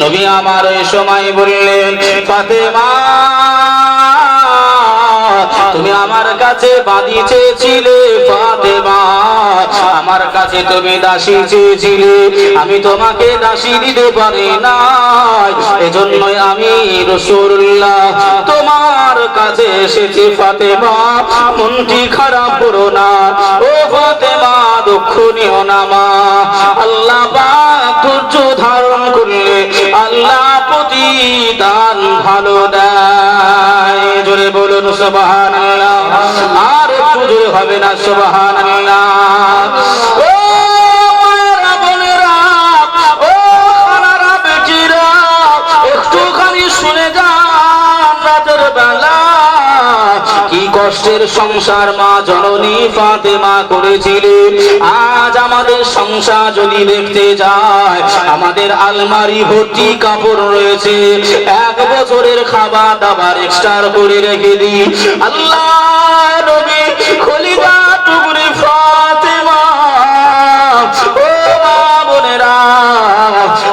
নবী আমার ওই সময় বললেন, ফাতেমা তুমি আমার কাছে বাঁধি চেয়েছিলে, ফাতেমা আমার কাছে তুমি দাসী চেয়েছিলে, আমি তোমাকে দাসী দিতে পারি না, এজন্যই আমি রাসূলুল্লাহ তোমার কাছে এসেছি। ফাতেমা মনটি খারাপ করো না, ও ফাতেমা দুঃখ নিও না মা, আল্লাহ পাক ধৈর্য ধারণ করলে আল্লাহ প্রতিদান ভালো দেয়। জোরে বলুন সুবহানাল্লাহ, আর একটু জোরে হবে না সুবহানাল্লাহ। ও মায়েরা বোনেরা, ও খালারা বেটিরা, একটুখানি শুনে যান, রাতের বেলা কি কষ্টের সংসার মা জননী ফাতেমা করেছিলেন। আজ আমাদের সংসার যদি দেখতে যায়, আমাদের আলমারি ভর্তি কাপড় রয়েছে, এক বছরের খাবার দাবার এক্সট্রা করে রেখে দিই। আল্লাহ নবী খলিফা টুকরি ফাতেমা, ও মা বোনেরা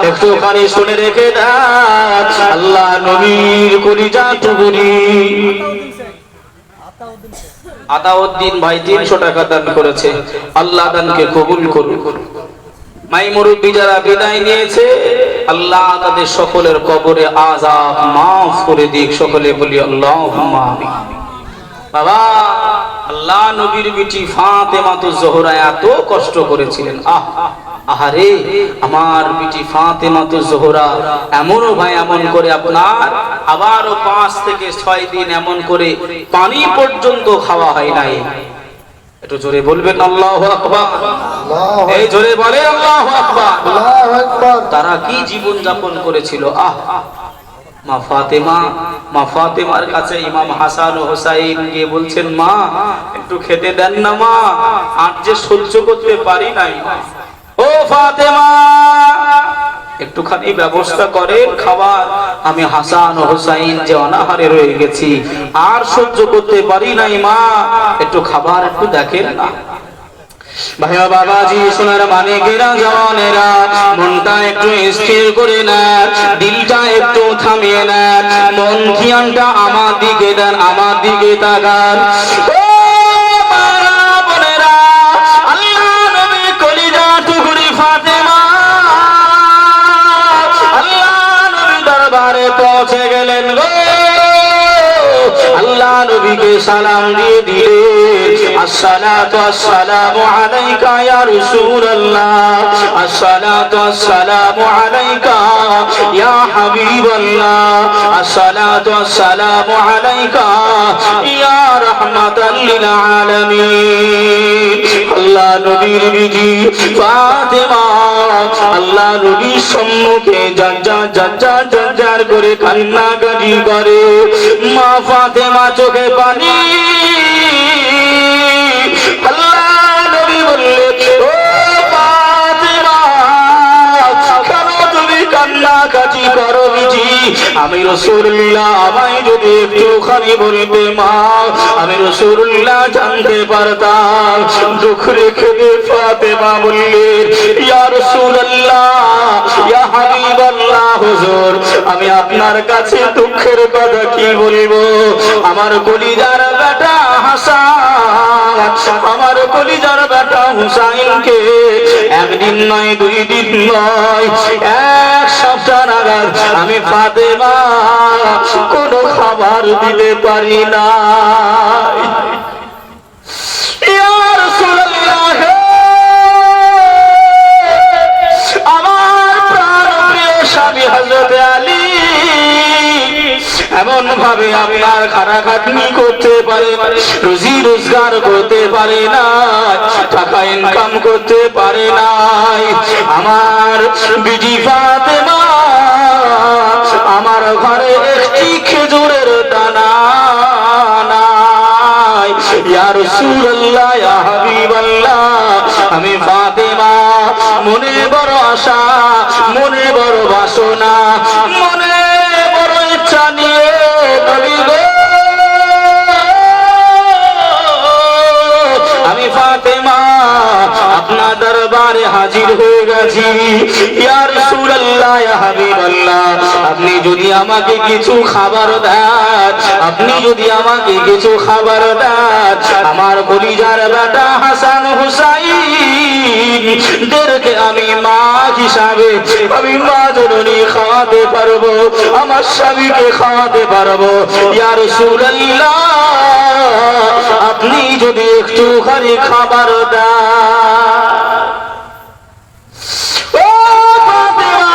একটুখানি শুনে রেখে দেন, আল্লাহ নবীর কলিজা টুকরি আতাউদ্দিন ভাই 300 টাকা দান করেছে, আল্লাহ দানকে কবুল করুন। মাই মুরব্বি যারা বিদায় নিয়েছে, আল্লাহ তাদের সকলের কবরে আযাব মাফ করে দিক, সকলে বলি আল্লাহুম্মা আমিন। বাবা আল্লাহ নবীর বিটি ফাতেমা তো জোহরা এত কষ্ট করেছিলেন, আহারে আমার বিটি ফাতেমা তো জোহরা এমনও ভাই এমন করে আপনার আবারও 5 থেকে 6 দিন এমন করে পানি পর্যন্ত খাওয়া হয় নাই। একটু জোরে বলবেন আল্লাহু আকবার, এই জোরে বলে আল্লাহু আকবার, আল্লাহু আকবার। তারা কি জীবন যাপন করেছিল। মা ফাতেমার কাছে ইমাম হাসান ও হুসাইন গিয়ে বলছেন, মা একটু খেতে দেন না মা, আর যে সহ্য করতে পারি নাই, ও ফাতেমা একটুখানি ব্যবস্থা করেন খাবার, আমি হাসান ও হুসাইন যে অনাহারে রয়ে গেছি, আর সহ্য করতে পারি নাই মা, একটু খাবার একটু দেখেন না। ভাইয়া বাবাজি সোনার মানিকেরা জওয়ানেরা, মনটা একটু স্থির করে নেন, দিলটা একটু থামিয়ে নেন, মন ধ্যানটা আমার দিকে দেন, আমার দিকে তাকান। পৌঁছে গেলেন গো, আল্লাহ নবীকে সালাম দিয়ে দিলেন, আসসালাতু আসসালামু আলাইকা ইয়া রাসূলুল্লাহ, আসসালাতু আসসালামু আলাইকা ইয়া হাবিবাল্লাহ, আসসালাতু আসসালামু আলাইকা ইয়া রাহমাতাল লিল আলামিন। আল্লাহ নবীর বিবি ফাতেমা আল্লাহ নবীর সম্মুখে জাজ্জার করে কান্নাকাটি করে। মা ফাতেমা চোখে পানি, আল্লাহ নবী বললেন, ও ফাতেমা কেন তুমি কান্নাকাটি করো বিজি, আমি রাসূলুল্লাহ, আমায় যদি একটুখানি বলতে মা, আমি রাসূলুল্লাহ জানতে পারতাম। দুঃখ রেখে ফাতেমা বললেন, ইয়া রাসূলুল্লাহ, ইয়া হাবিবাল্লাহ, হুজুর আমি আপনার কাছে দুঃখের কথা কি বলবো, আমার কলিজার বেটা হাসান, আমার কলিজার বেটা হুসাইনকে একদিন নয় 2 দিন নয় 1 সপ্তাহ নাগাদ আমি ফাতেমা কোনো খাবার দিতে পারি না। ইয়া রাসূলুল্লাহ, আমার প্রাণপ্রিয় স্বামী হযরত আলী এমন ভাবে আপনার খাটাখাটনি করতে পারে, রুজি রোজগার করতে পারে না, টাকা ইনকাম করতে পারে না, আমার বিবি ফাতেমা আমার ঘরে একটি খেজুরের দানা নাই। ইয়া রাসূলুল্লাহ, ইয়া হাবিবাল্লাহ, আমি ফাতেমা মনে বড় আশা, মনে বড় বাসনা, মনে বড় ইচ্ছা নিয়ে নবী গো আমি ফাতেমা আপনার দরবারে হাজির হয়ে গেছি। ইয়া রাসূলুল্লাহ, ইয়া হাবিবাল্লাহ, আপনি যদি আমাকে কিছু খাবার দেন, আপনি যদি আমাকে কিছু খাবার দেন, আমার কলিজার বেটা হাসান হুসাইন দেরকে আমি মা হিসাবে আমি মা জননী খাওয়াতে পারবো, আমার স্বামীকে খাওয়াতে পারবো। ইয়া রাসূলুল্লাহ, আপনি যদি একটুখানি খাবার দেন। ও ফাতেমা,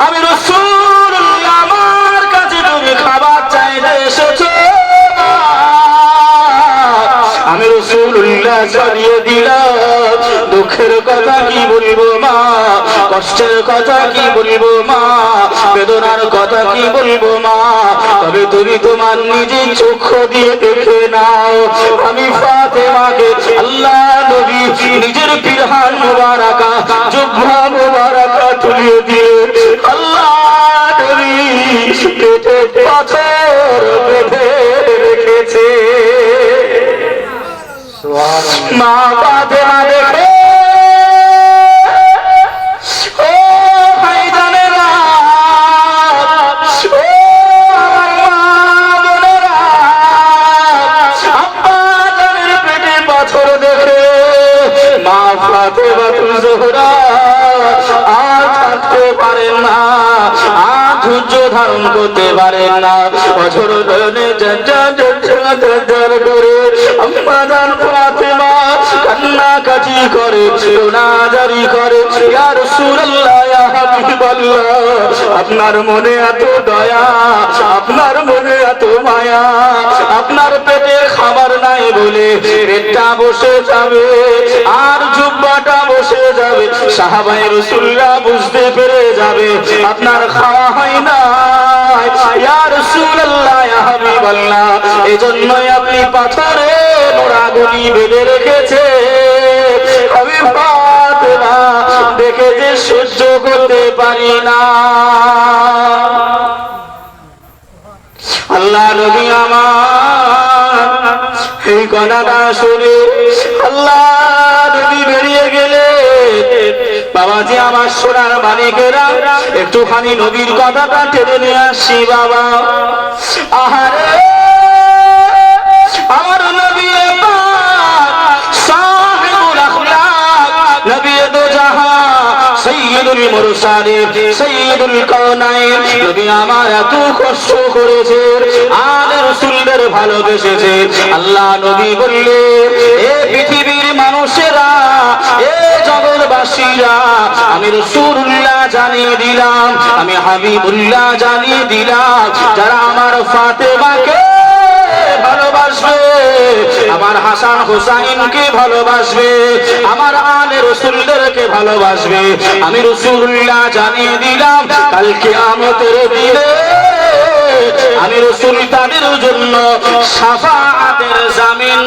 আমি রাসূলুল্লাহ, আমার কাছে তুমি খাবার চাইতে এসেছো, আমি রাসূলুল্লাহ জানিয়ে দিলাম দুঃখের কথা কি বলবো মা, কষ্টের কথা কি বলবো মা, বেদনার কথা কি বলবো মা, তবে তুমি তোমার নিজের চক্ষু দিয়ে দেখে নাও। আমি ফাতেমাকে আল্লাহ নবী নিজের পিরহান মুবারাকা জুব্বা মুবারাকা তুলিয়ে দিয়ে আল্লাহ নবী পেটে পাথর বেঁধে রেখেছে। মা ফাতেমা দেখে, ও ভাইজানেরা, ও আমার মা বোনেরা, আব্বা জানের পেটে পাথর দেখে মা ফাতেমাতুল জোহরা আর থাকতে পারেন না, আর ধৈর্য ধারণ করতে পারেন না, অঝর নয়নে জর্জর করে আম্মা জান ফাতেমা কান্নাকাটি করে, রোনাজারি করে, ইয়া রাসূলুল্লাহ, ইয়া হাবিবাল্লাহ, আপনার মনে এত দয়া, আপনার মনে এত মায়া, আপনার পেটে খাবার নাই বলে পেটটা বসে যাবে আর জুব্বাটা বসে যাবে, সাহাবায়ে রাসূলুল্লাহ বুঝতে পেরে যাবে আপনার খাওয়া হয় না। ইয়া রাসূলুল্লাহ, ইয়া হাবিবাল্লাহ, এজন্যই আপনি পাথরে মোড়াগুলি বেঁধে রেখেছে। আমি ফাতেমা দেখে যে সহ্য করতে পারি না। আল্লাহ নবী আমার এই কথাটা শুনে আল্লাহ নবী বেরিয়ে গেলে, বাবাজি আমার সোনার মানিকেরা একটুখানি নবীর কথাটা টেনে নিয়ে আসি বাবা। আহারে আমার নবী সাহেবুল আখলাক, নবী দো জাহান, সাইয়্যিদুল মুরসালিন, সাইয়্যিদুল কাওনাইন, নবী আমার এত কষ্ট করেছে, আলে রাসূলদের ভালোবেসেছে। আল্লাহ নবী বললে, এ পৃথিবীর মানুষেরা, এ জগৎবাসীরা, আমি রাসূলুল্লাহ জানিয়ে দিলাম, আমি হাবিবুল্লাহ জানিয়ে দিলাম, যারা আমার ফাতেমাকে ভালোবাসবে, আমার হাসান হুসাইনকে ভালোবাসবে, আমার আলে রাসূলদেরকে ভালোবাসবে, আমি রাসূলুল্লাহ জানিয়ে দিলাম কাল কিয়ামতের দিনে আমি রাসূল তাদের জন্য শাফাআতের জামিন